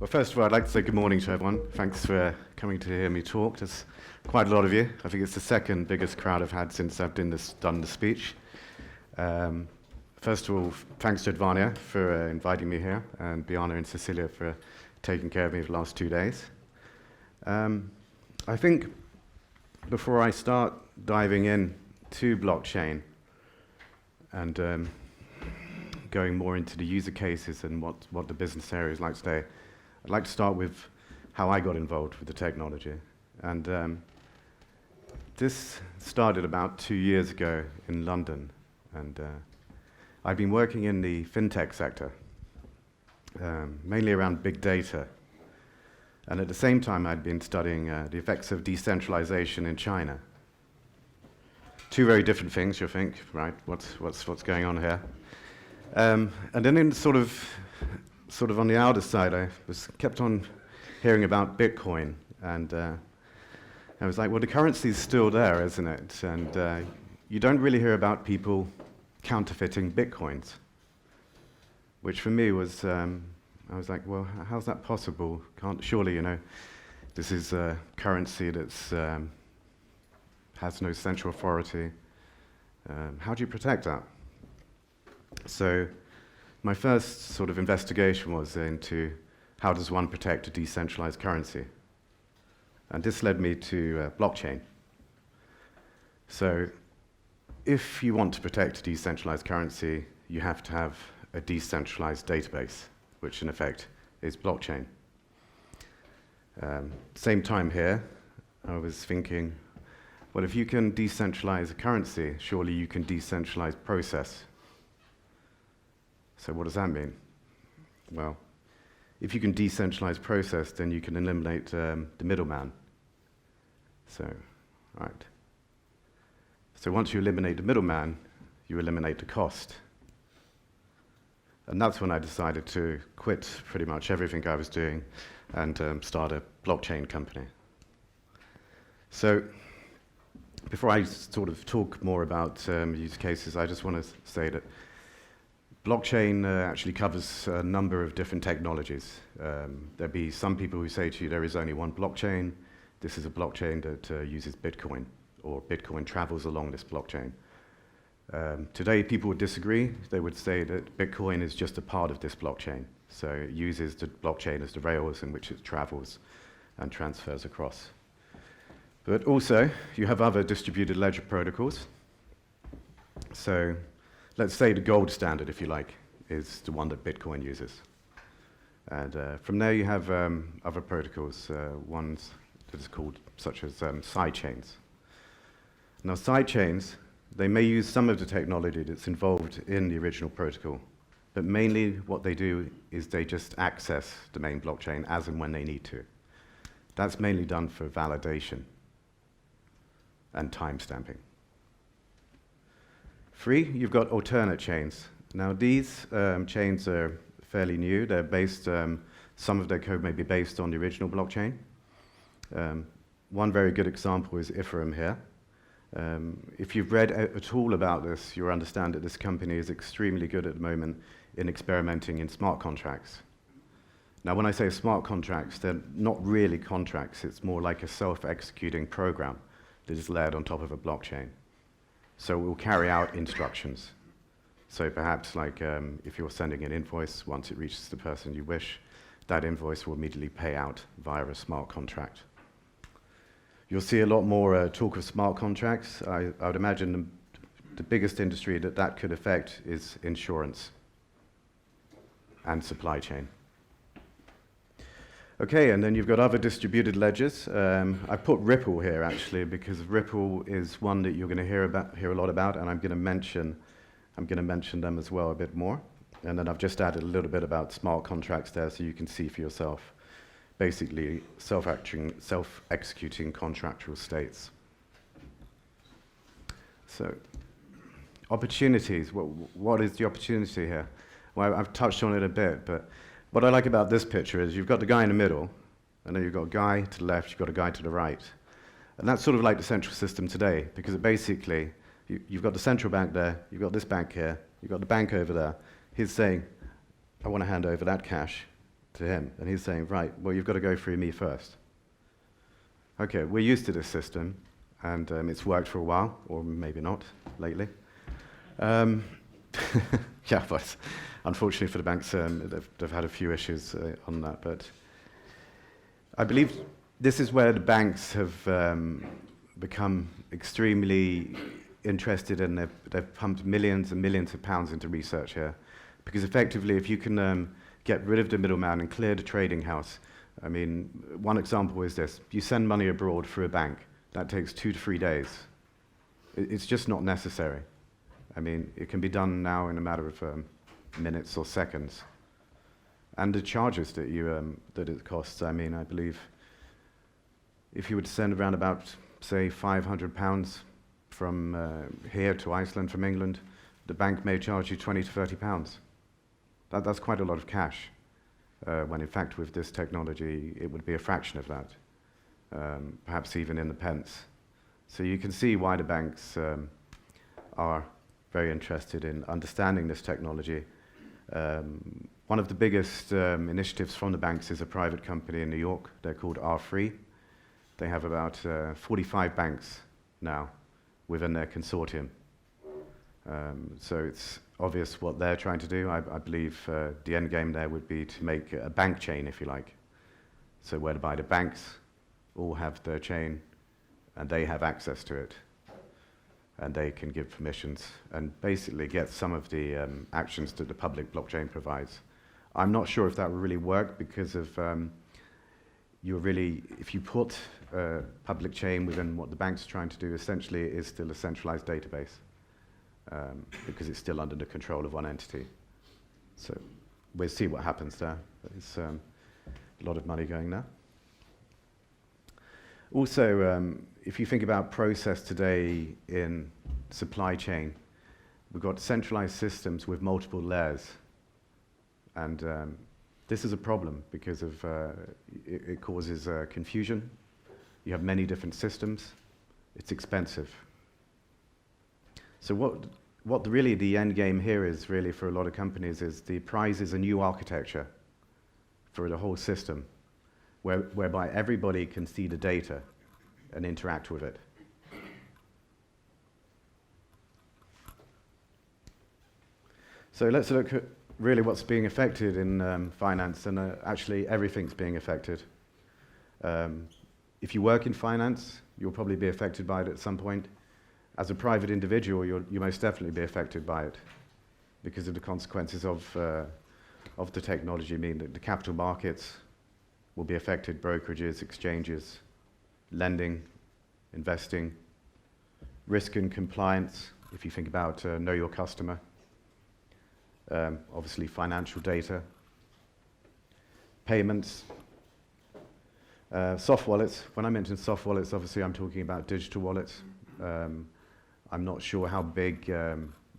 Well, first of all, I'd like to say good morning to everyone. Thanks for coming to hear me talk. There's quite a lot of you. I think it's the second biggest crowd I've had since I've done the speech. First of all, thanks to Advania for inviting me here, and Biana and Cecilia for taking care of me for the last 2 days. I think before I start diving in to blockchain and going more into the user cases and what the business area is like today, I'd like to start with how I got involved with the technology. And this started about 2 years ago in London. And I've been working in the fintech sector, mainly around big data. And at the same time, I'd been studying the effects of decentralization in China. Two very different things, you'll think, right? What's going on here? And then in sort of on the outer side, I was kept on hearing about Bitcoin, and I was like, well, the currency's still there, isn't it? And you don't really hear about people counterfeiting Bitcoins, which for me was, I was like, well, how's that possible? Surely, this is a currency that's has no central authority. How do you protect that? So my first sort of investigation was into how does one protect a decentralized currency? And this led me to blockchain. So if you want to protect a decentralized currency, you have to have a decentralized database, which in effect is blockchain. Same time here, I was thinking, well, if you can decentralize a currency, surely you can decentralize process. So what does that mean? Well, if you can decentralize process, then you can eliminate the middleman. So once you eliminate the middleman, you eliminate the cost. And that's when I decided to quit pretty much everything I was doing and start a blockchain company. So before I sort of talk more about use cases, I just want to say that blockchain actually covers a number of different technologies. There'll be some people who say to you there is only one blockchain. This is a blockchain that uses Bitcoin, or Bitcoin travels along this blockchain. Today people would disagree. They would say that Bitcoin is just a part of this blockchain. So it uses the blockchain as the rails in which it travels and transfers across. But also you have other distributed ledger protocols. So let's say the gold standard, if you like, is the one that Bitcoin uses. And from there you have other protocols, ones that is called such as sidechains. Now sidechains, they may use some of the technology that's involved in the original protocol, but mainly what they do is they just access the main blockchain as and when they need to. That's mainly done for validation and timestamping. 3, you've got alternate chains. Now these chains are fairly new. They're based, some of their code may be based on the original blockchain. One very good example is Oram here. If you've read at all about this, you'll understand that this company is extremely good at the moment in experimenting in smart contracts. Now when I say smart contracts, they're not really contracts. It's more like a self-executing program that is layered on top of a blockchain. So it will carry out instructions. So perhaps like if you're sending an invoice, once it reaches the person you wish, that invoice will immediately pay out via a smart contract. You'll see a lot more talk of smart contracts. I would imagine the biggest industry that could affect is insurance and supply chain. Okay, and then you've got other distributed ledgers. I put Ripple here actually because Ripple is one that you're going to hear a lot about, and I'm going to mention them as well a bit more. And then I've just added a little bit about smart contracts there, so you can see for yourself. Basically, self-executing contractual states. So, opportunities. What is the opportunity here? Well, I've touched on it a bit, but what I like about this picture is you've got the guy in the middle, and then you've got a guy to the left, you've got a guy to the right. And that's sort of like the central system today, because it basically, you've got the central bank there, you've got this bank here, you've got the bank over there. He's saying, I want to hand over that cash. to him. And he's saying, right, well, you've got to go through me first. Okay, we're used to this system, and it's worked for a while, or maybe not, lately. Yeah, but unfortunately for the banks, they've had a few issues on that. But I believe this is where the banks have become extremely interested, and they've pumped millions and millions of pounds into research here. Because effectively, if you can get rid of the middleman and clear the trading house, I mean, one example is this. You send money abroad through a bank. That takes 2 to 3 days. It's just not necessary. I mean, it can be done now in a matter of minutes or seconds. And the charges that that it costs, I mean, I believe if you would send around about, say, £500 from here to Iceland from England, the bank may charge you £20 to £30. That's quite a lot of cash, when in fact with this technology it would be a fraction of that, perhaps even in the pence. So you can see why the banks are very interested in understanding this technology. One of the biggest initiatives from the banks is a private company in New York. They're called R3. They have about 45 banks now within their consortium. So it's obvious what they're trying to do. I believe the end game there would be to make a bank chain, if you like. So whereby the banks all have their chain and they have access to it. And they can give permissions and basically get some of the actions that the public blockchain provides. I'm not sure if that will really work because of if you put a public chain within what the bank's are trying to do, essentially it is still a centralized database because it's still under the control of one entity. So we'll see what happens there. There's a lot of money going there. Also, if you think about process today in supply chain, we've got centralized systems with multiple layers. And this is a problem because of it causes confusion. You have many different systems. It's expensive. So what really the end game here is really for a lot of companies is the prize is a new architecture for the whole system, whereby everybody can see the data and interact with it. So let's look at really what's being affected in finance, and actually everything's being affected. If you work in finance, you'll probably be affected by it at some point. As a private individual, you most definitely be affected by it because of the consequences of the technology. I mean, the capital markets will be affected, brokerages, exchanges, lending, investing, risk and compliance, if you think about know your customer, obviously financial data, payments, soft wallets. When I mention soft wallets, obviously I'm talking about digital wallets. I'm not sure how big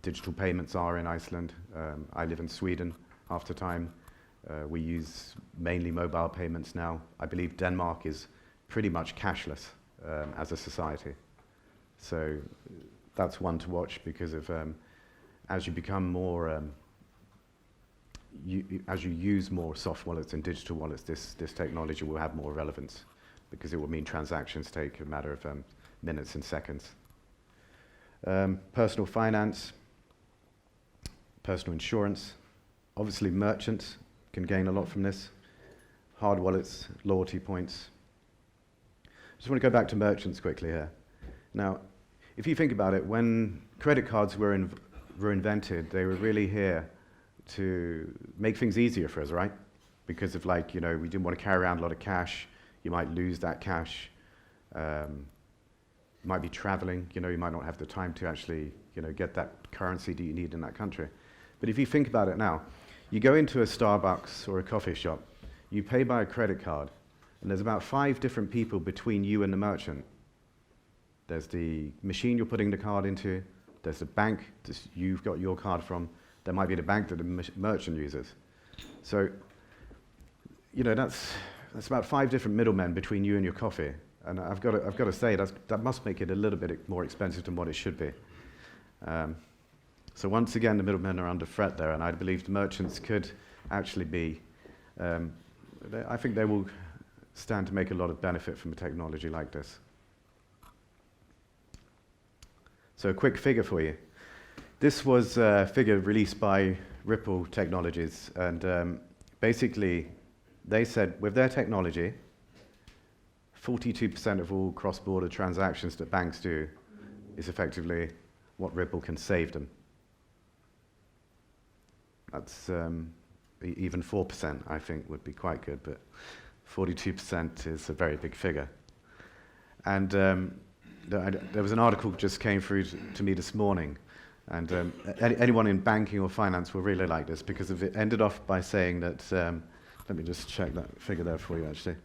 digital payments are in Iceland. I live in Sweden half the time. We use mainly mobile payments now. I believe Denmark is pretty much cashless as a society. So that's one to watch because of as you become more, as you use more soft wallets and digital wallets, this technology will have more relevance because it will mean transactions take a matter of minutes and seconds. Personal finance, personal insurance, obviously merchants can gain a lot from this. Hard wallets, loyalty points. Just want to go back to merchants quickly here. Now, if you think about it, when credit cards were invented, they were really here to make things easier for us, right? Because of we didn't want to carry around a lot of cash. You might lose that cash. You might be traveling, you might not have the time to actually, get that currency that you need in that country. But if you think about it now, you go into a Starbucks or a coffee shop, you pay by a credit card, and there's about 5 different people between you and the merchant. There's the machine you're putting the card into, there's the bank that you've got your card from, there might be the bank that the merchant uses. So, that's about 5 different middlemen between you and your coffee. And I've got to say, that must make it a little bit more expensive than what it should be. So once again, the middlemen are under threat there, and I believe the merchants could actually be I think they will stand to make a lot of benefit from a technology like this. So a quick figure for you. This was a figure released by Ripple Technologies, and basically they said with their technology, 42% of all cross-border transactions that banks do is effectively what Ripple can save them. That's even 4%, I think, would be quite good, but 42% is a very big figure. And there was an article just came through to me this morning, and anyone in banking or finance will really like this, because it ended off by saying that, let me just check that figure there for you, actually.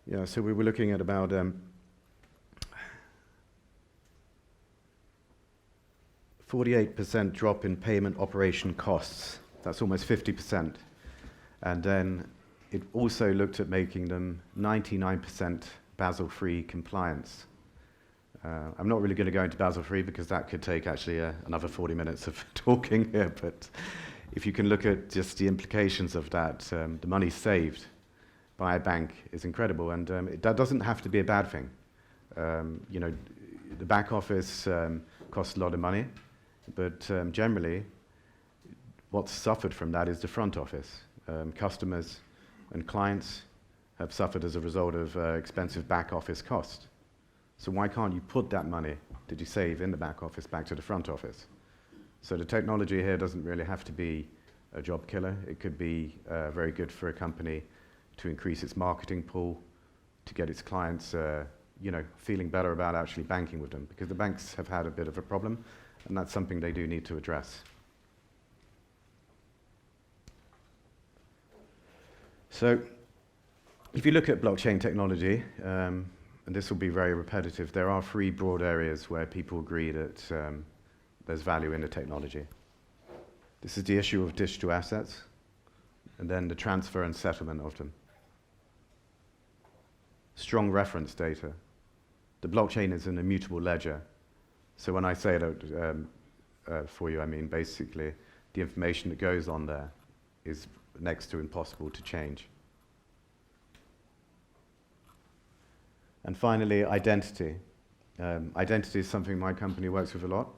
Yeah, so we were looking at about 48% drop in payment operation costs. That's almost 50%. And then it also looked at making them 99% Basel III compliance. I'm not really going to go into Basel III because that could take actually another 40 minutes of talking here, but if you can look at just the implications of that, the money saved by a bank is incredible, and that doesn't have to be a bad thing. You know, the back office costs a lot of money, but generally, what's suffered from that is the front office. Customers and clients have suffered as a result of expensive back office costs. So why can't you put that money that you save in the back office back to the front office? So the technology here doesn't really have to be a job killer. It could be very good for a company to increase its marketing pool, to get its clients you know, feeling better about actually banking with them, because the banks have had a bit of a problem, and that's something they do need to address. So if you look at blockchain technology, and this will be very repetitive, there are three broad areas where people agree that there's value in the technology. This is the issue of digital assets, and then the transfer and settlement of them. Strong reference data. The blockchain is an immutable ledger. So when I say that for you, I mean basically the information that goes on there is next to impossible to change. And finally, identity. Identity is something my company works with a lot.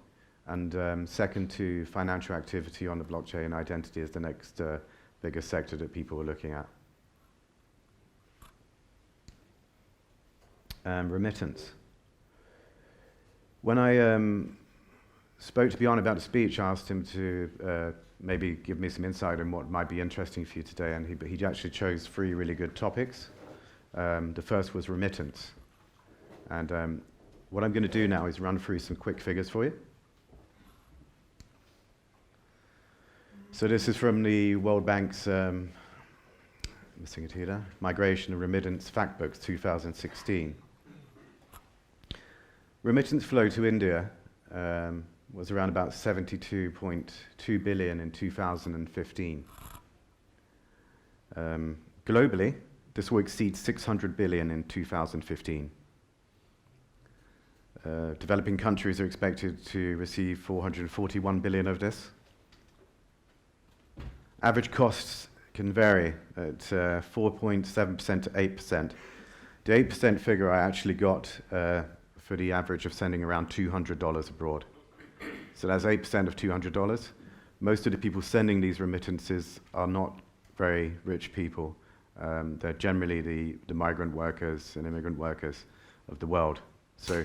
And second to financial activity on the blockchain, identity is the next biggest sector that people are looking at. Remittance. When I spoke to Bjorn about the speech, I asked him to maybe give me some insight on what might be interesting for you today, and he actually chose three really good topics. The first was remittance. And what I'm going to do now is run through some quick figures for you. So this is from the World Bank's missing it here, Migration and Remittance Factbooks 2016. Remittance flow to India was around about 72.2 billion in 2015. Globally, this will exceed 600 billion in 2015. Developing countries are expected to receive 441 billion of this. Average costs can vary at 4.7% to 8%. The 8% figure I actually got for the average of sending around $200 abroad. So that's 8% of $200. Most of the people sending these remittances are not very rich people. They're generally the migrant workers and immigrant workers of the world. So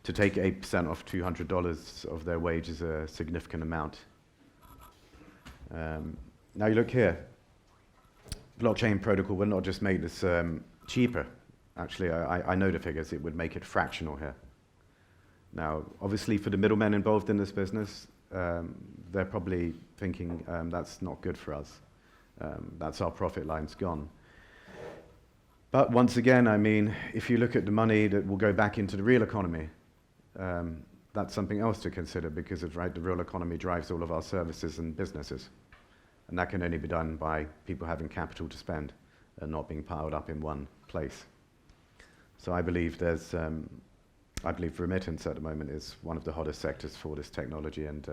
to take 8% off $200 of their wage is a significant amount. Now you look here. Blockchain protocol will not just make this cheaper. Actually, I know the figures. It would make it fractional here. Now, obviously, for the middlemen involved in this business, they're probably thinking that's not good for us. That's our profit line's gone. But once again, I mean, if you look at the money that will go back into the real economy, that's something else to consider, because the real economy drives all of our services and businesses. And that can only be done by people having capital to spend. and not being piled up in one place. So I believe remittance at the moment is one of the hottest sectors for this technology, and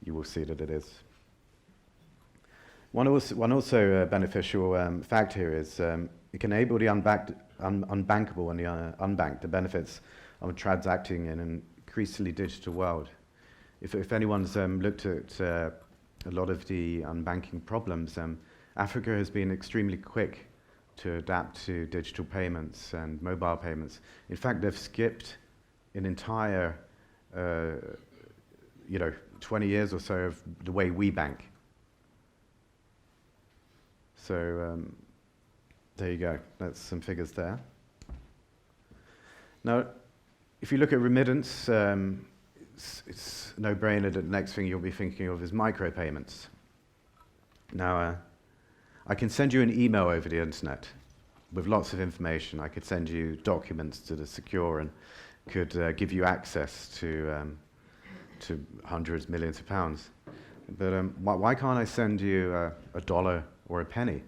you will see that it is. One also beneficial fact here is it can enable the unbankable and the unbanked the benefits of transacting in an increasingly digital world. If anyone's looked at a lot of the unbanking problems, Africa has been extremely quick to adapt to digital payments and mobile payments. In fact, they've skipped an entire 20 years or so of the way we bank. So there you go. That's some figures there. Now, if you look at remittance, it's a no-brainer that the next thing you'll be thinking of is micropayments. Now, I can send you an email over the internet with lots of information. I could send you documents that are secure and could give you access to hundreds, millions of pounds. But why can't I send you a dollar or a penny?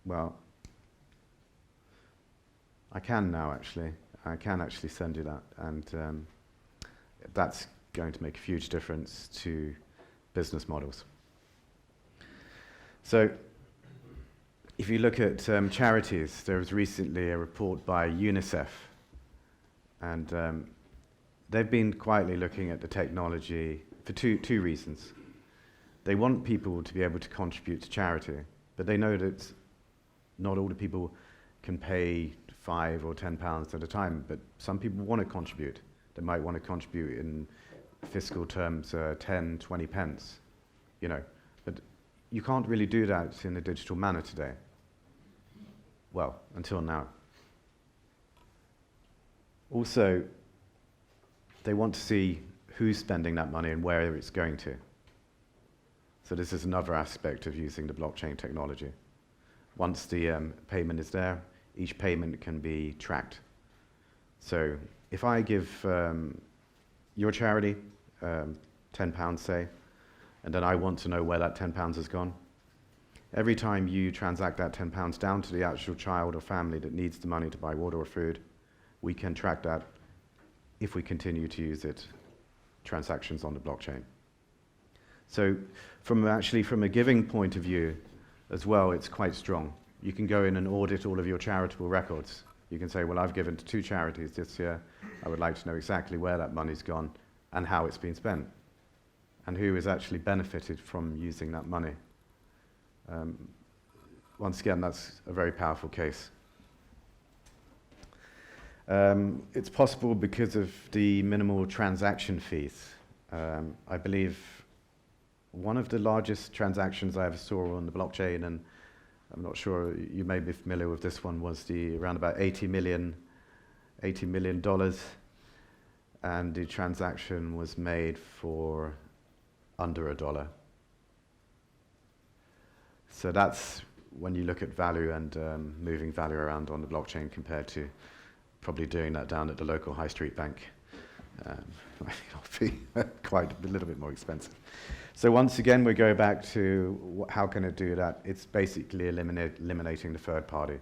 Well, I can now, actually. I can actually send you that, and that's going to make a huge difference to business models. So, if you look at charities, there was recently a report by UNICEF, and they've been quietly looking at the technology for two reasons. They want people to be able to contribute to charity, but they know that not all the people can pay £5 or £10 at a time, but some people want to contribute. They might want to contribute in fiscal terms 10, 20 pence, but you can't really do that in a digital manner today. Well, until now. Also, they want to see who's spending that money and where it's going to. So this is another aspect of using the blockchain technology. Once the payment is there, each payment can be tracked. So if I give your charity £10, say, and then I want to know where that £10 has gone, every time you transact that £10 down to the actual child or family that needs the money to buy water or food, we can track that if we continue to use transactions on the blockchain. So from a giving point of view as well, it's quite strong. You can go in and audit all of your charitable records. You can say, well, I've given to 2 charities this year. I would like to know exactly where that money's gone and how it's been spent, and who has actually benefited from using that money. Once again, that's a very powerful case. It's possible because of the minimal transaction fees. I believe one of the largest transactions I ever saw on the blockchain, and I'm not sure you may be familiar with this one, was around about $80 million, and the transaction was made for under $1. So that's when you look at value and moving value around on the blockchain compared to probably doing that down at the local high street bank. It'll be quite a little bit more expensive. So once again, we go back to how can it do that? It's basically eliminating the third party.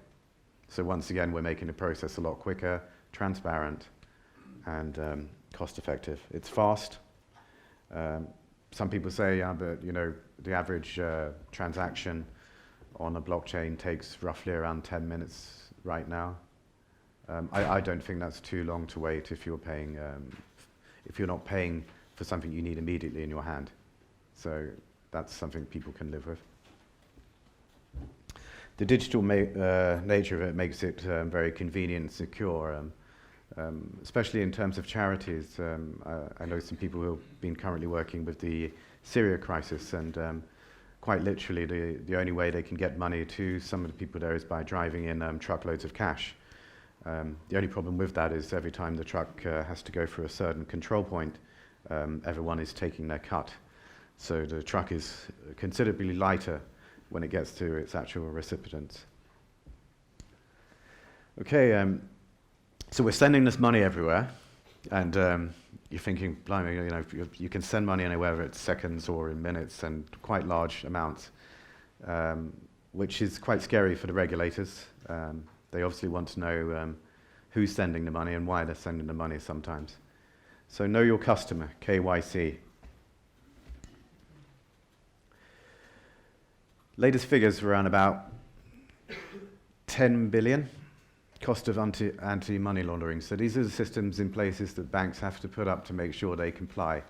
So once again, we're making the process a lot quicker, transparent, and cost effective. It's fast. Some people say, yeah, but the average transaction on a blockchain takes roughly around 10 minutes right now. I don't think that's too long to wait if you're paying, if you're not paying for something you need immediately in your hand. So that's something people can live with. The digital nature of it makes it very convenient and secure, especially in terms of charities. I know some people who have been currently working with the Syria crisis, and quite literally the only way they can get money to some of the people there is by driving in truckloads of cash. The only problem with that is every time the truck has to go through a certain control point, everyone is taking their cut. So the truck is considerably lighter when it gets to its actual recipients. Okay, so we're sending this money everywhere, and you're thinking, blimey, you can send money anywhere, whether it's seconds or in minutes, and quite large amounts, which is quite scary for the regulators. They obviously want to know who's sending the money and why they're sending the money sometimes. So know your customer, KYC. Latest figures were around about 10 billion cost of anti-money laundering. So these are the systems in places that banks have to put up to make sure they comply,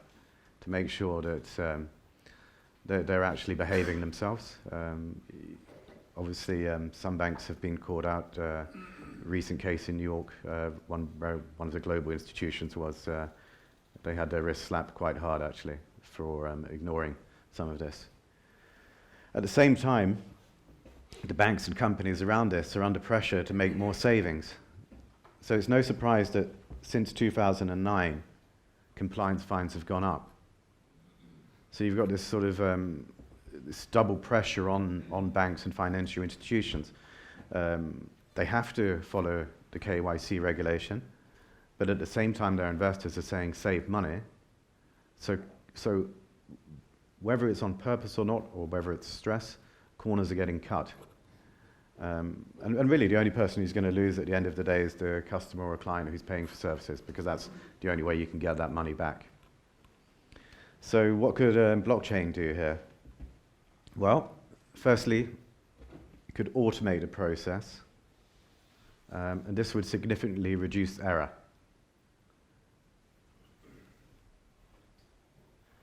to make sure that they're actually behaving themselves. Obviously, some banks have been caught out. Recent case in New York, one of the global institutions was, they had their wrist slapped quite hard actually for ignoring some of this. At the same time, the banks and companies around this are under pressure to make more savings. So it's no surprise that since 2009, compliance fines have gone up. So you've got this sort of this double pressure on banks and financial institutions. They have to follow the KYC regulation, but at the same time their investors are saying save money. So whether it's on purpose or not, or whether it's stress, corners are getting cut. And really the only person who's going to lose at the end of the day is the customer or client who's paying for services, because that's the only way you can get that money back. So what could blockchain do here? Well, firstly, you could automate a process, and this would significantly reduce error.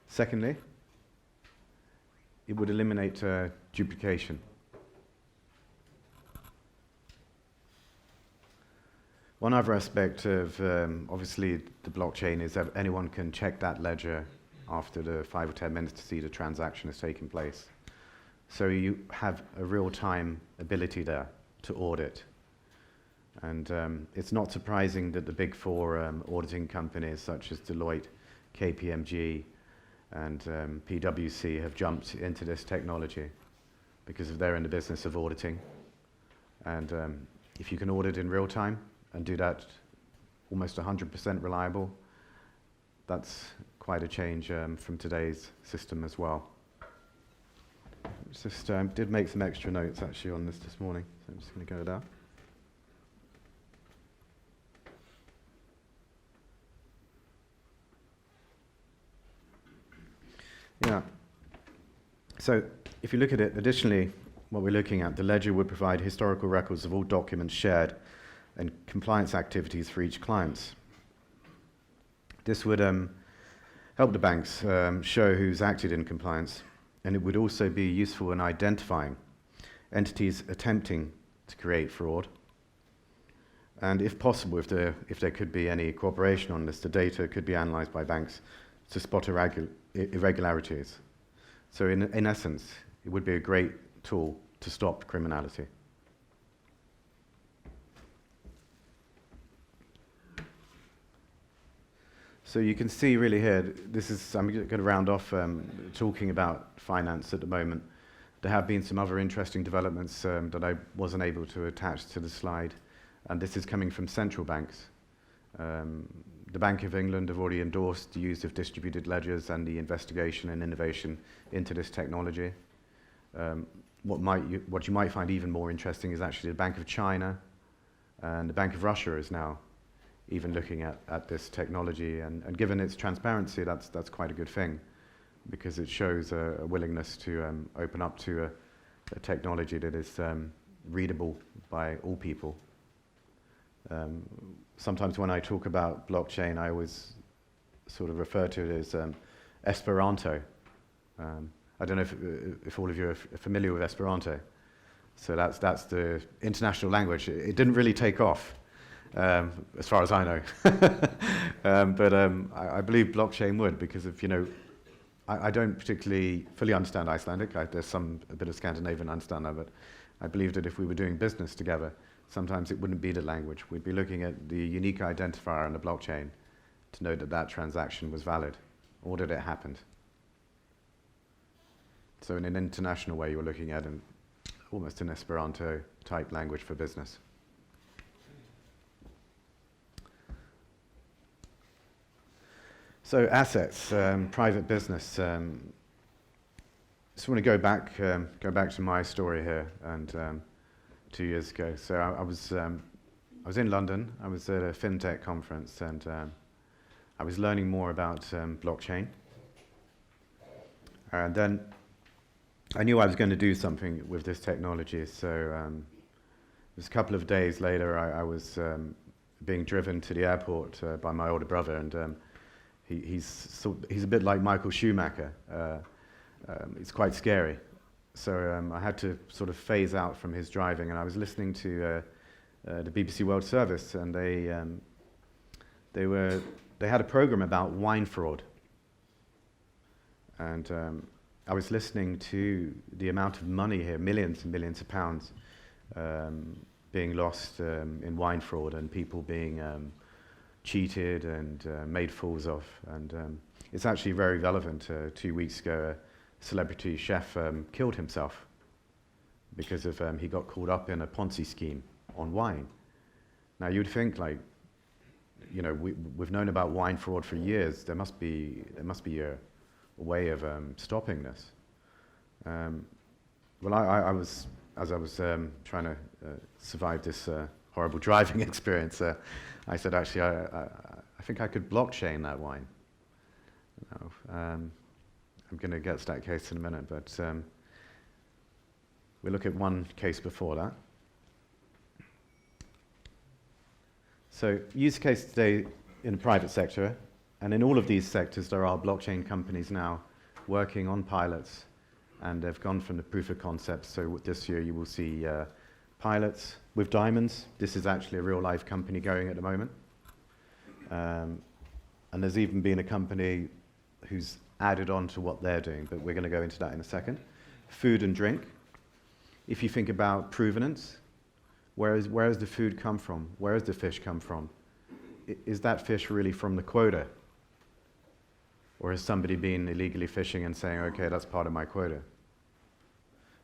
Secondly, it would eliminate duplication. One other aspect of, obviously, the blockchain is that anyone can check that ledger after the 5 or 10 minutes to see the transaction has taken place. So you have a real-time ability there to audit. And it's not surprising that the big four auditing companies such as Deloitte, KPMG, and PwC have jumped into this technology because they're in the business of auditing. And if you can audit in real time and do that almost 100% reliable, that's quite a change from today's system as well. Just did make some extra notes actually on this morning, so I'm just going to go there. Yeah. So if you look at it, additionally, what we're looking at, the ledger would provide historical records of all documents shared and compliance activities for each client. This would help the banks show who's acted in compliance, and it would also be useful in identifying entities attempting to create fraud. And if possible, if there could be any cooperation on this, the data could be analyzed by banks to spot irregularities. So in essence, it would be a great tool to stop criminality. So you can see really here, I'm going to round off talking about finance at the moment. There have been some other interesting developments that I wasn't able to attach to the slide, and this is coming from central banks. The Bank of England have already endorsed the use of distributed ledgers and the investigation and innovation into this technology. What you might find even more interesting is actually the Bank of China and the Bank of Russia is now even looking at this technology, and given its transparency, that's quite a good thing, because it shows a willingness to open up to a technology that is readable by all people. Sometimes when I talk about blockchain, I always sort of refer to it as Esperanto. I don't know if all of you are familiar with Esperanto. So that's the international language. It didn't really take off, as far as I know. But I believe blockchain would, because if I don't particularly fully understand Icelandic. There's a bit of Scandinavian I understand that, but I believe that if we were doing business together, sometimes it wouldn't be the language. We'd be looking at the unique identifier on the blockchain to know that that transaction was valid, or that it happened. So in an international way, you're looking at almost an Esperanto type language for business. So assets, private business. Just want to go back to my story here, and 2 years ago. So I was in London. I was at a fintech conference, and I was learning more about blockchain. And then I knew I was going to do something with this technology. So it was a couple of days later, I was being driven to the airport by my older brother, and he's a bit like Michael Schumacher. It's quite scary. So I had to sort of phase out from his driving, and I was listening to the BBC World Service, and they had a program about wine fraud. And I was listening to the amount of money here, millions and millions of pounds, being lost in wine fraud, and people being cheated and made fools of. And it's actually very relevant. 2 weeks ago, a celebrity chef killed himself because of he got caught up in a Ponzi scheme on wine. Now you'd think, like, you know, we've known about wine fraud for years. There must be a way of stopping this. Well, I was trying to survive this horrible driving experience. I said, actually, I think I could blockchain that wine. You know, I'm going to get to that case in a minute, but we'll look at one case before that. So, use case today in the private sector, and in all of these sectors there are blockchain companies now working on pilots, and they've gone from the proof of concept. So this year you will see pilots with diamonds. This is actually a real life company going at the moment. And there's even been a company who's added on to what they're doing, but we're going to go into that in a second. Food and drink. If you think about provenance, where has the food come from? Where has the fish come from? Is that fish really from the quota? Or has somebody been illegally fishing and saying, okay, that's part of my quota?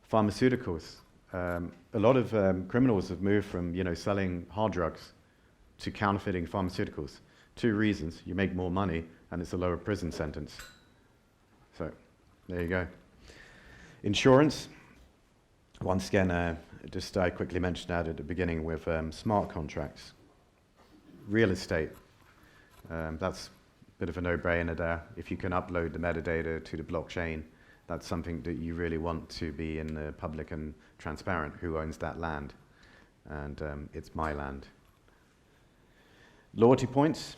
Pharmaceuticals. A lot of criminals have moved from, you know, selling hard drugs to counterfeiting pharmaceuticals. 2 reasons: you make more money, and it's a lower prison sentence. So, there you go. Insurance. Once again, I quickly mentioned that at the beginning with smart contracts. Real estate. That's a bit of a no-brainer there. If you can upload the metadata to the blockchain, that's something that you really want to be in the public and transparent. Who owns that land? And it's my land. Loyalty points.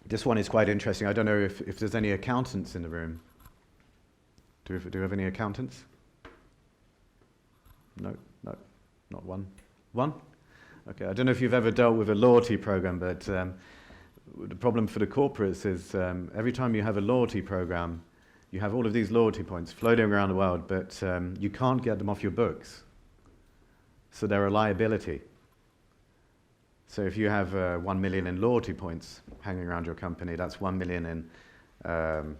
This one is quite interesting. I don't know if there's any accountants in the room. Do we have any accountants? No, not one. One? Okay, I don't know if you've ever dealt with a loyalty program, but the problem for the corporates is every time you have a loyalty program, you have all of these loyalty points floating around the world, but you can't get them off your books. So they're a liability. So if you have 1 million in loyalty points hanging around your company, that's 1 million in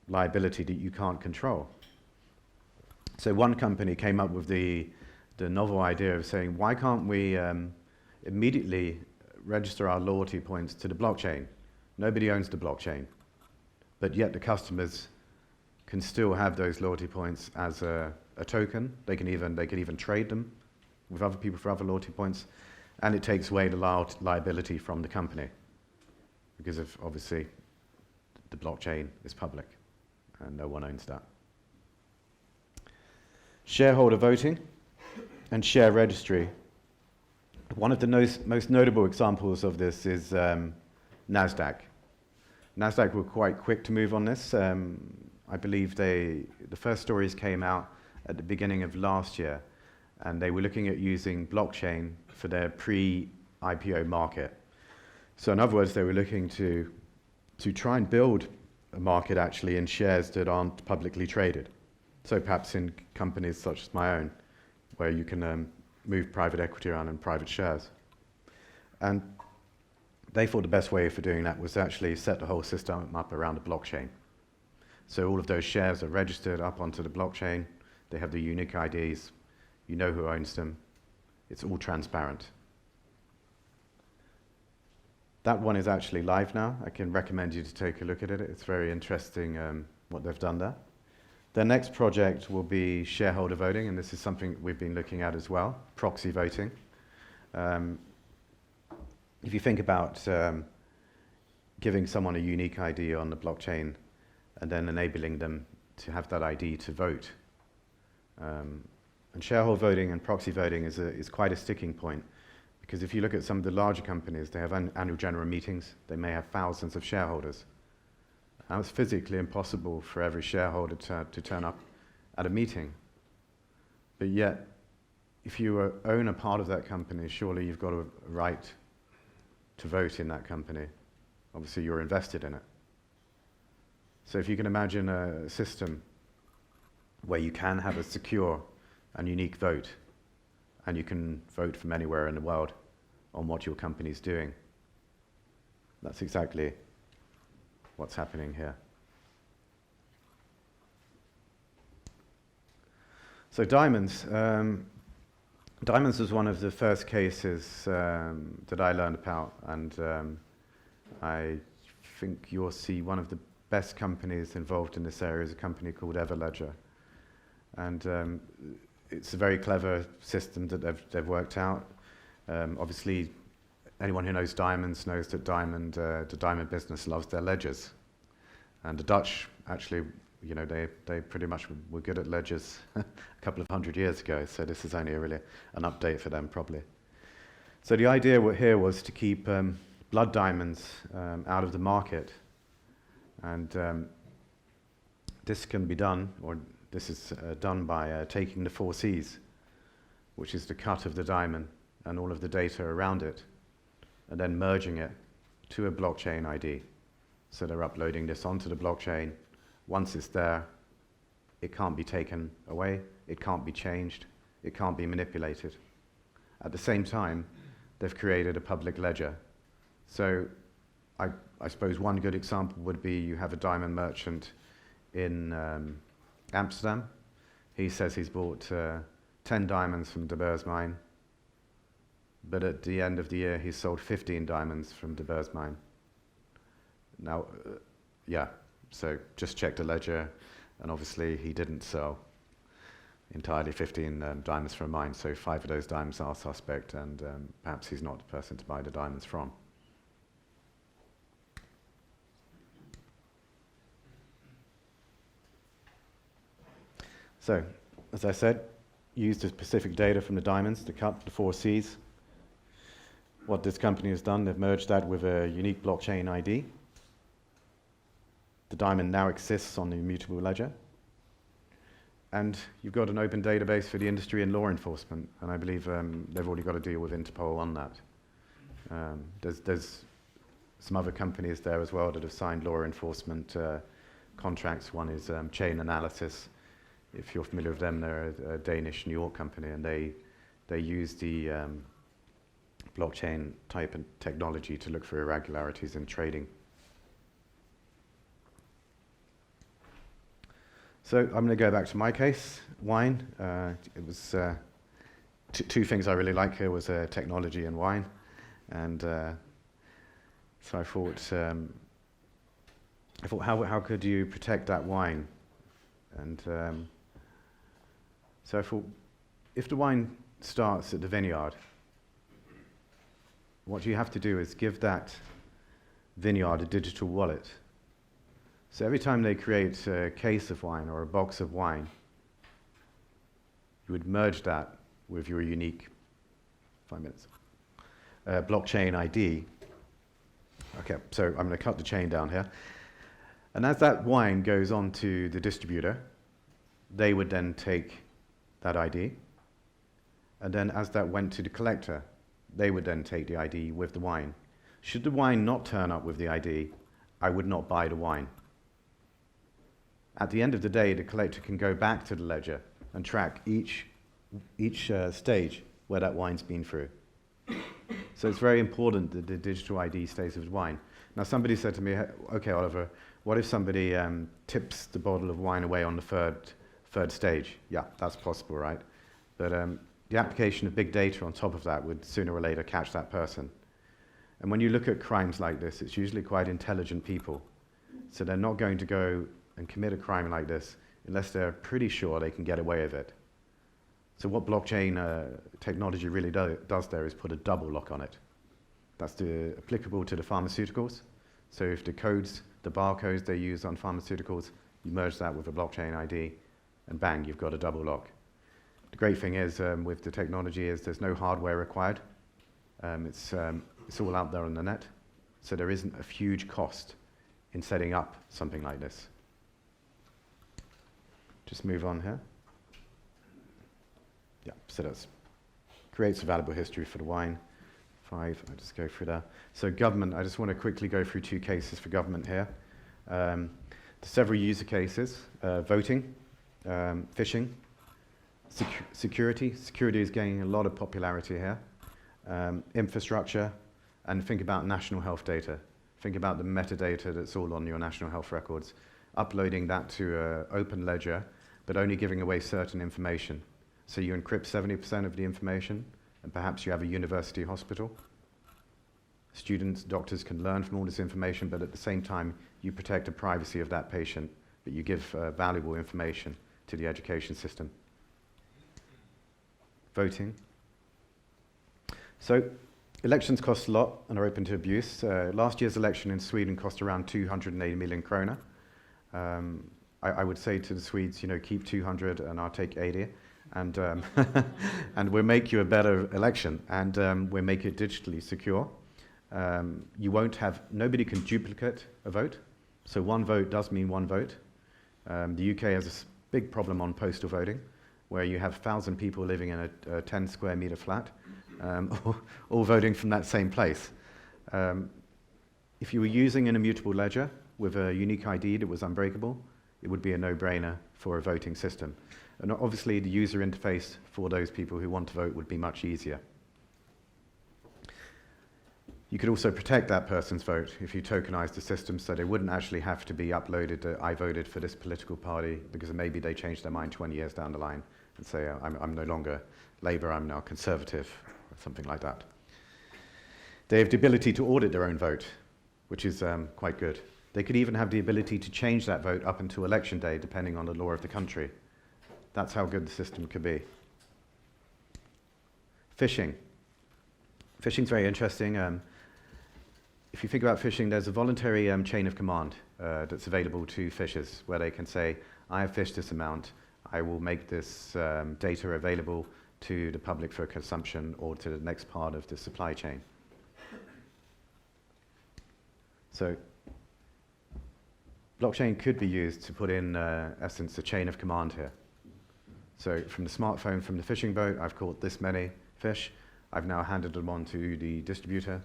liability that you can't control. So one company came up with the novel idea of saying, why can't we immediately register our loyalty points to the blockchain? Nobody owns the blockchain, but yet the customers can still have those loyalty points as a token. They can even trade them with other people for other loyalty points, and it takes away the liability from the company, because of obviously the blockchain is public and no one owns that. Shareholder voting and share registry. One of the most notable examples of this is NASDAQ. NASDAQ were quite quick to move on this. I believe the first stories came out at the beginning of last year, and they were looking at using blockchain for their pre-IPO market. So in other words, they were looking to try and build a market actually in shares that aren't publicly traded. So perhaps in companies such as my own, where you can move private equity around in private shares. And they thought the best way for doing that was to actually set the whole system up around a blockchain. So all of those shares are registered up onto the blockchain. They have the unique IDs. You know who owns them. It's all transparent. That one is actually live now. I can recommend you to take a look at it. It's very interesting what they've done there. Their next project will be shareholder voting, and this is something we've been looking at as well, proxy voting. If you think about giving someone a unique ID on the blockchain and then enabling them to have that ID to vote. And shareholder voting and proxy voting is quite a sticking point, because if you look at some of the larger companies, they have annual general meetings. They may have thousands of shareholders. Now it's physically impossible for every shareholder to turn up at a meeting. But yet, if you own a part of that company, surely you've got a right to vote in that company. Obviously, you're invested in it. So if you can imagine a system where you can have a secure and unique vote, and you can vote from anywhere in the world on what your company's doing, that's exactly what's happening here. So diamonds. Diamonds was one of the first cases that I learned about, and I think you'll see one of the best companies involved in this area is a company called Everledger. And it's a very clever system that they've worked out. Obviously, anyone who knows diamonds knows that the diamond business loves their ledgers. And the Dutch, actually, you know, they pretty much were good at ledgers a couple of hundred years ago, so this is only really an update for them, probably. So the idea here was to keep blood diamonds out of the market. And this can be done, or this is done by taking the 4 Cs, which is the cut of the diamond and all of the data around it, and then merging it to a blockchain ID. So they're uploading this onto the blockchain. Once it's there, it can't be taken away, it can't be changed, it can't be manipulated. At the same time, they've created a public ledger. So I suppose one good example would be you have a diamond merchant in Amsterdam. He says he's bought 10 diamonds from De Beers mine, but at the end of the year he's sold 15 diamonds from De Beers mine. Now, so just check the ledger, and obviously he didn't sell entirely 15 diamonds from a mine, so 5 of those diamonds are suspect, and perhaps he's not the person to buy the diamonds from. So, as I said, used the specific data from the diamonds to cut the 4 Cs. What this company has done, they've merged that with a unique blockchain ID. The diamond now exists on the immutable ledger. And you've got an open database for the industry and law enforcement, and I believe they've already got a deal with Interpol on that. There's some other companies there as well that have signed law enforcement contracts. One is Chain Analysis. If you're familiar with them, they're a Danish New York company, and they use the blockchain type and technology to look for irregularities in trading. So I'm going to go back to my case, wine. It was two things I really like here was technology and wine, and so I thought how could you protect that wine? And so I thought, if the wine starts at the vineyard, what you have to do is give that vineyard a digital wallet. So every time they create a case of wine or a box of wine, you would merge that with your unique 5 minutes blockchain ID. Okay, so I'm going to cut the chain down here. And as that wine goes on to the distributor, they would then take that ID. And then as that went to the collector, they would then take the ID with the wine. Should the wine not turn up with the ID, I would not buy the wine. At the end of the day, the collector can go back to the ledger and track each stage where that wine's been through. So it's very important that the digital ID stays with wine. Now somebody said to me, okay, Oliver, what if somebody tips the bottle of wine away on the third stage? Yeah, that's possible, right? But the application of big data on top of that would sooner or later catch that person. And when you look at crimes like this, it's usually quite intelligent people. So they're not going to go and commit a crime like this unless they're pretty sure they can get away with it. So what blockchain technology really does there is put a double lock on it. That's applicable to the pharmaceuticals. So if the codes, the barcodes they use on pharmaceuticals, you merge that with a blockchain ID, and bang, you've got a double lock. The great thing is with the technology is there's no hardware required. It's all out there on the net, so there isn't a huge cost in setting up something like this. Just move on here. Yeah, so that creates a valuable history for the wine. 5, I'll just go through that. So government, I just want to quickly go through 2 cases for government here. There's several user cases, voting, phishing, security. Security is gaining a lot of popularity here. Infrastructure, and think about national health data. Think about the metadata that's all on your national health records. Uploading that to an open ledger, but only giving away certain information. So you encrypt 70% of the information, and perhaps you have a university hospital. Students, doctors can learn from all this information, but at the same time, you protect the privacy of that patient, but you give valuable information to the education system. Voting. So elections cost a lot and are open to abuse. Last year's election in Sweden cost around 280 million krona. I would say to the Swedes, keep 200 and I'll take 80. And, and we'll make you a better election, and we'll make it digitally secure. You won't have, nobody can duplicate a vote. So one vote does mean one vote. The UK has a big problem on postal voting, where you have 1,000 people living in a 10 square meter flat, all voting from that same place. If you were using an immutable ledger with a unique ID that was unbreakable, it would be a no-brainer for a voting system. And obviously the user interface for those people who want to vote would be much easier. You could also protect that person's vote if you tokenize the system, so they wouldn't actually have to be uploaded that I voted for this political party, because maybe they change their mind 20 years down the line and say, I'm no longer Labour, I'm now Conservative, or something like that. They have the ability to audit their own vote, which is quite good. They could even have the ability to change that vote up until election day, depending on the law of the country. That's how good the system could be. Phishing. Phishing's very interesting. If you think about phishing, there's a voluntary chain of command that's available to phishers, where they can say, I have phished this amount, I will make this data available to the public for consumption or to the next part of the supply chain. So blockchain could be used to put in essence a chain of command here. So from the smartphone, from the phishing boat, I've caught this many fish. I've now handed them on to the distributor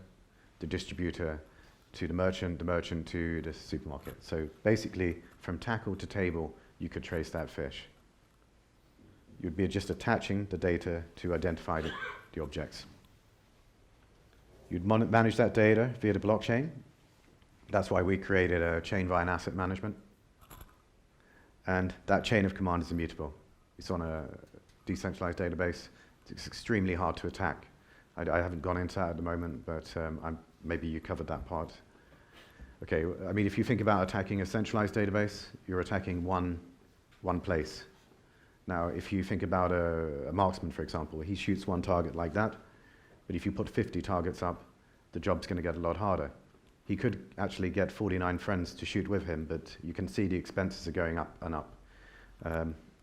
to the merchant to the supermarket. So basically, from tackle to table, you could trace that fish. You'd be just attaching the data to identify the objects. You'd manage that data via the blockchain. That's why we created a Chainvine asset management. And that chain of command is immutable. It's on a decentralized database. It's extremely hard to attack. I haven't gone into that at the moment, but maybe you covered that part. Okay, I mean, if you think about attacking a centralized database, you're attacking one place. Now, if you think about a marksman, for example, he shoots one target like that, but if you put 50 targets up, the job's going to get a lot harder. He could actually get 49 friends to shoot with him, but you can see the expenses are going up and up.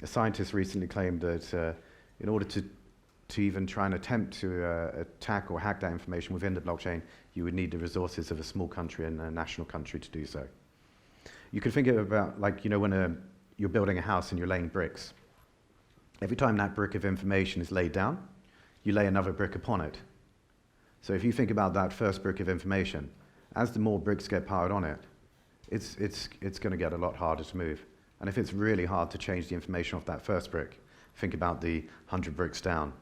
A scientist recently claimed that in order to even try and attempt to attack or hack that information within the blockchain, you would need the resources of a small country and a national country to do so. You could think about, like, when you're building a house and you're laying bricks. Every time that brick of information is laid down, you lay another brick upon it. So if you think about that first brick of information, as the more bricks get piled on it, it's going to get a lot harder to move. And if it's really hard to change the information off that first brick, think about the 100 bricks down.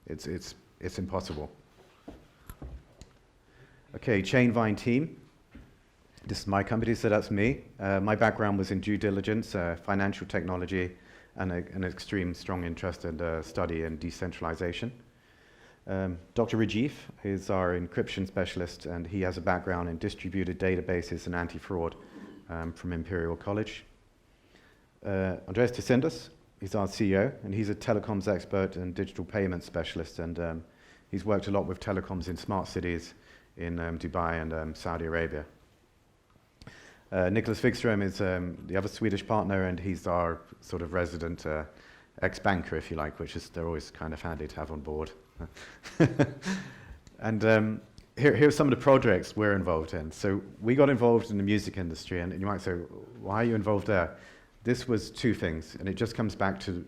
It's impossible. Okay, Chainvine team. This is my company, so that's me. My background was in due diligence, financial technology, and an extreme strong interest in study in decentralization. Dr. Rajiv is our encryption specialist, and he has a background in distributed databases and anti-fraud from Imperial College. Andreas Tisindas, he's our CEO, and he's a telecoms expert and digital payment specialist, and he's worked a lot with telecoms in smart cities in Dubai and Saudi Arabia. Nicholas Wikström is the other Swedish partner, and he's our sort of resident ex-banker, if you like, which is, they're always kind of handy to have on board. And here are some of the projects we're involved in. So we got involved in the music industry, and you might say, why are you involved there? This was two things, and it just comes back to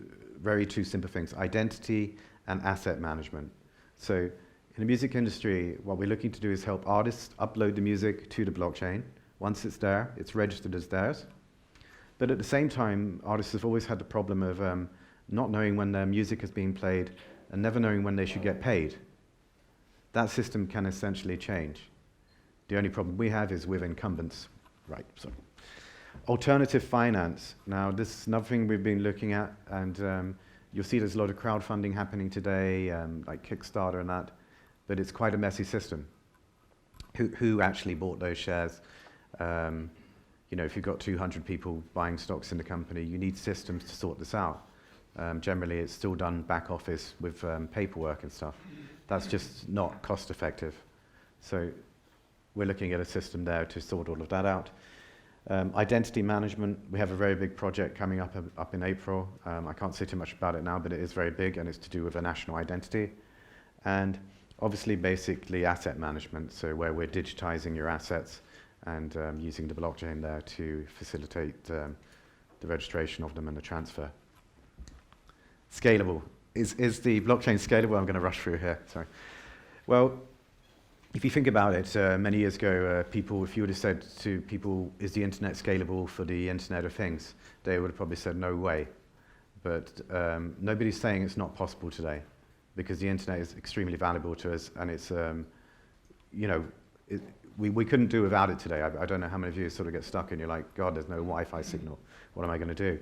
two simple things: identity and asset management. So in the music industry, what we're looking to do is help artists upload the music to the blockchain. Once it's there, it's registered as theirs. But at the same time, artists have always had the problem of not knowing when their music is being played and never knowing when they should get paid. That system can essentially change. The only problem we have is with incumbents. Right, so. Alternative finance. Now, this is another thing we've been looking at, and you'll see there's a lot of crowdfunding happening today, like Kickstarter and that, but it's quite a messy system. Who actually bought those shares? You know, if you've got 200 people buying stocks in the company, you need systems to sort this out. Generally, it's still done back office with paperwork and stuff. That's just not cost effective. So we're looking at a system there to sort all of that out. Identity management, we have a very big project coming up in April. I can't say too much about it now, but it is very big, and it's to do with a national identity. And obviously, basically, asset management, so where we're digitizing your assets and using the blockchain there to facilitate the registration of them and the transfer. Scalable. Is the blockchain scalable? I'm going to rush through here, sorry. Well, if you think about it, many years ago, if you would have said to people, is the internet scalable for the Internet of Things? They would have probably said, no way. But nobody's saying it's not possible today, because the internet is extremely valuable to us, and it's, you know, we couldn't do without it today. I don't know how many of you sort of get stuck and you're like, God, there's no Wi-Fi signal. What am I going to do?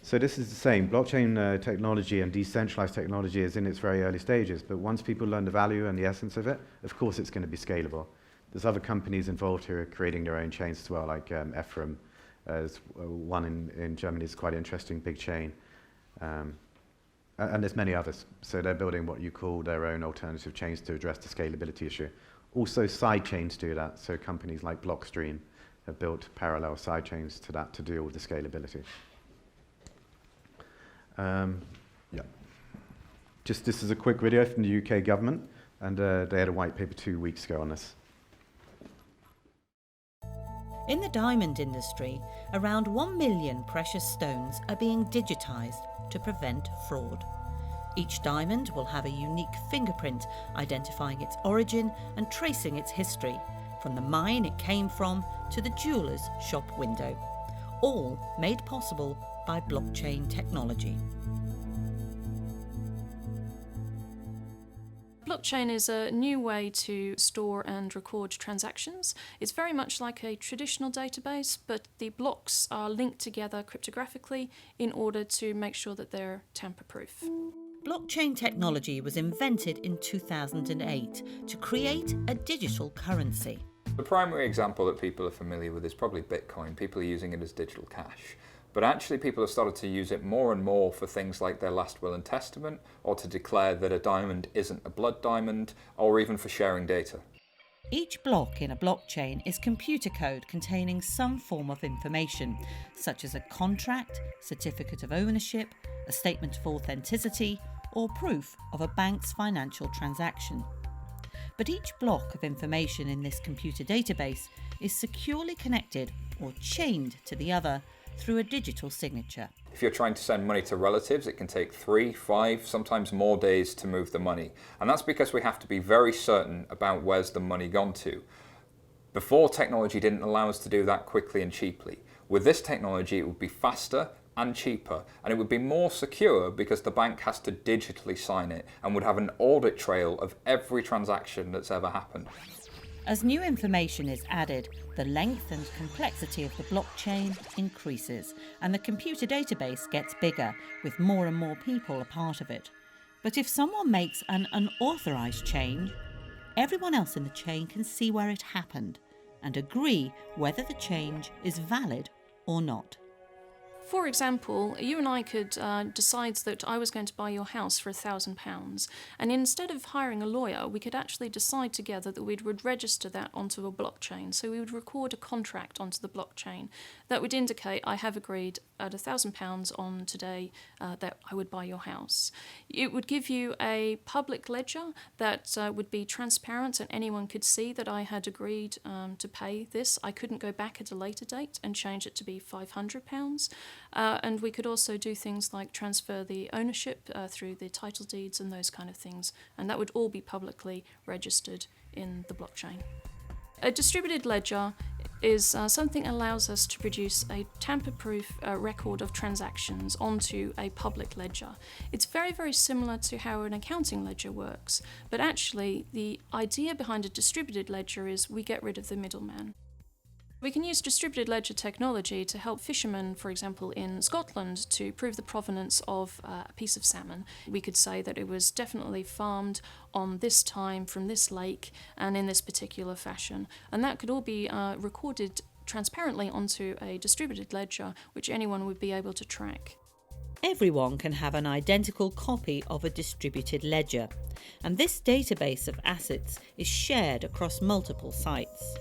So this is the same. Blockchain technology and decentralized technology is in its very early stages, but once people learn the value and the essence of it, of course it's going to be scalable. There's other companies involved who are creating their own chains as well, like Oram, as one in Germany is quite interesting, big chain. And there's many others. So they're building what you call their own alternative chains to address the scalability issue. Also side chains do that. So companies like Blockstream have built parallel side chains to that to deal with the scalability. Yeah. Just this is a quick video from the UK government, and they had a white paper 2 weeks ago on this. In the diamond industry, around 1 million precious stones are being digitised to prevent fraud. Each diamond will have a unique fingerprint identifying its origin and tracing its history, from the mine it came from to the jeweller's shop window, all made possible by blockchain technology. Blockchain is a new way to store and record transactions. It's very much like a traditional database, but the blocks are linked together cryptographically in order to make sure that they're tamper-proof. Blockchain technology was invented in 2008 to create a digital currency. The primary example that people are familiar with is probably Bitcoin. People are using it as digital cash. But actually people have started to use it more and more for things like their last will and testament, or to declare that a diamond isn't a blood diamond, or even for sharing data. Each block in a blockchain is computer code containing some form of information, such as a contract, certificate of ownership, a statement of authenticity, or proof of a bank's financial transaction. But each block of information in this computer database is securely connected or chained to the other through a digital signature. If you're trying to send money to relatives, it can take 3, 5, sometimes more days to move the money. And that's because we have to be very certain about where's the money gone to. Before, technology didn't allow us to do that quickly and cheaply. With this technology, it would be faster and cheaper, and it would be more secure because the bank has to digitally sign it and would have an audit trail of every transaction that's ever happened. As new information is added, the length and complexity of the blockchain increases, and the computer database gets bigger, with more and more people a part of it. But if someone makes an unauthorised change, everyone else in the chain can see where it happened and agree whether the change is valid or not. For example, you and I could decide that I was going to buy your house for £1,000, and instead of hiring a lawyer, we could actually decide together that we would register that onto a blockchain. So we would record a contract onto the blockchain that would indicate I have agreed at £1,000 on today that I would buy your house. It would give you a public ledger that would be transparent and anyone could see that I had agreed to pay this. I couldn't go back at a later date and change it to be £500. And we could also do things like transfer the ownership through the title deeds and those kind of things, and that would all be publicly registered in the blockchain. A distributed ledger is something that allows us to produce a tamper-proof record of transactions onto a public ledger. It's very, very similar to how an accounting ledger works, but actually the idea behind a distributed ledger is we get rid of the middleman. We can use distributed ledger technology to help fishermen, for example, in Scotland, to prove the provenance of a piece of salmon. We could say that it was definitely farmed on this time from this lake and in this particular fashion. And that could all be recorded transparently onto a distributed ledger, which anyone would be able to track. Everyone can have an identical copy of a distributed ledger, and this database of assets is shared across multiple sites.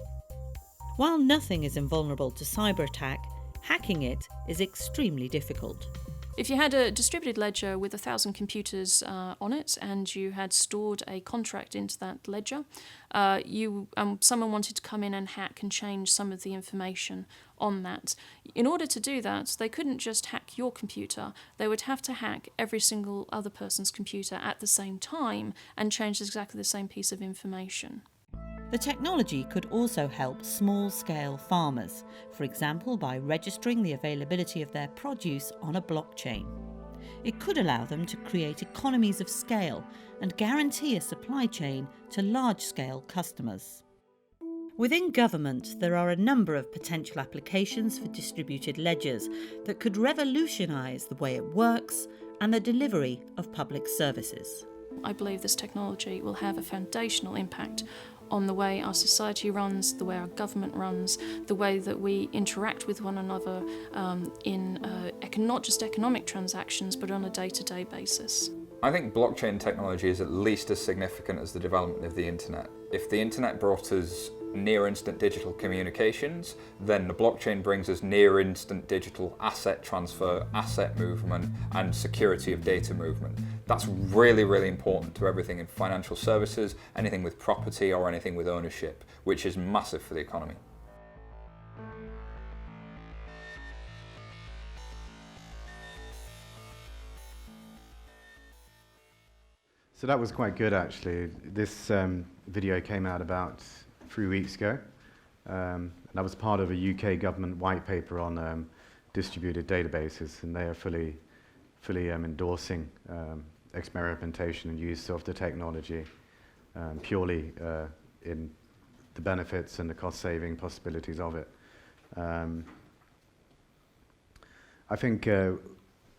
While nothing is invulnerable to cyber attack, hacking it is extremely difficult. If you had a distributed ledger with 1,000 computers on it and you had stored a contract into that ledger, someone wanted to come in and hack and change some of the information on that. In order to do that, they couldn't just hack your computer, they would have to hack every single other person's computer at the same time and change exactly the same piece of information. The technology could also help small-scale farmers, for example by registering the availability of their produce on a blockchain. It could allow them to create economies of scale and guarantee a supply chain to large-scale customers. Within government, there are a number of potential applications for distributed ledgers that could revolutionise the way it works and the delivery of public services. I believe this technology will have a foundational impact on the way our society runs, the way our government runs, the way that we interact with one another in not just economic transactions, but on a day-to-day basis. I think blockchain technology is at least as significant as the development of the internet. If the internet brought us near-instant digital communications, then the blockchain brings us near-instant digital asset transfer, asset movement, and security of data movement. That's really, really important to everything in financial services, anything with property or anything with ownership, which is massive for the economy. So that was quite good, actually. This video came out about 3 weeks ago. And that was part of a UK government white paper on distributed databases, and they are fully endorsing experimentation and use of the technology purely in the benefits and the cost-saving possibilities of it. I think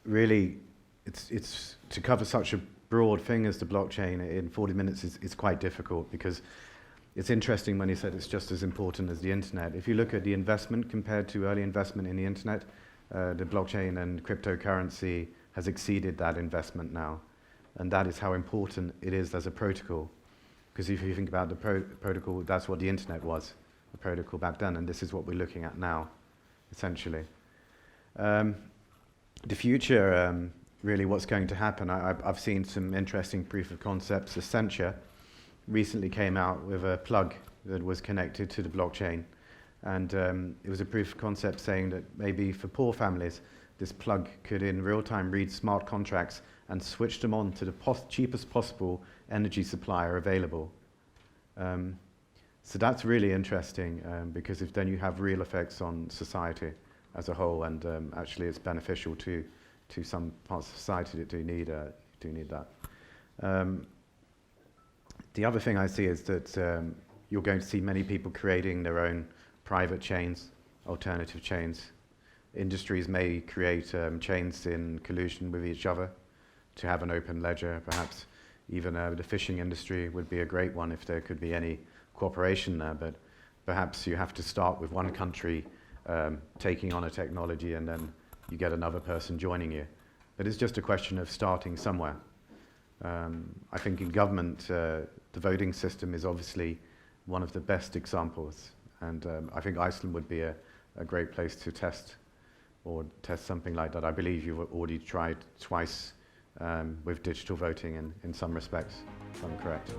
really it's to cover such a broad thing as the blockchain in 40 minutes is quite difficult, because it's interesting when you said it's just as important as the internet. If you look at the investment compared to early investment in the internet, the blockchain and cryptocurrency has exceeded that investment now. And that is how important it is as a protocol. Because if you think about the protocol, that's what the internet was, a protocol back then, and this is what we're looking at now, essentially. The future, really what's going to happen, I've seen some interesting proof of concepts. Accenture recently came out with a plug that was connected to the blockchain, and it was a proof of concept saying that maybe for poor families, this plug could in real time read smart contracts and switch them on to the cheapest possible energy supplier available. So that's really interesting, because if then you have real effects on society as a whole, and actually it's beneficial to some parts of society that do need that. The other thing I see is that you're going to see many people creating their own private chains, alternative chains. Industries may create chains in collusion with each other, to have an open ledger. Perhaps even the fishing industry would be a great one if there could be any cooperation there, but perhaps you have to start with one country taking on a technology and then you get another person joining you. But it's just a question of starting somewhere. I think in government, the voting system is obviously one of the best examples, and I think Iceland would be a great place to test something like that. I believe you've already tried twice with digital voting in some respects, if I'm correct.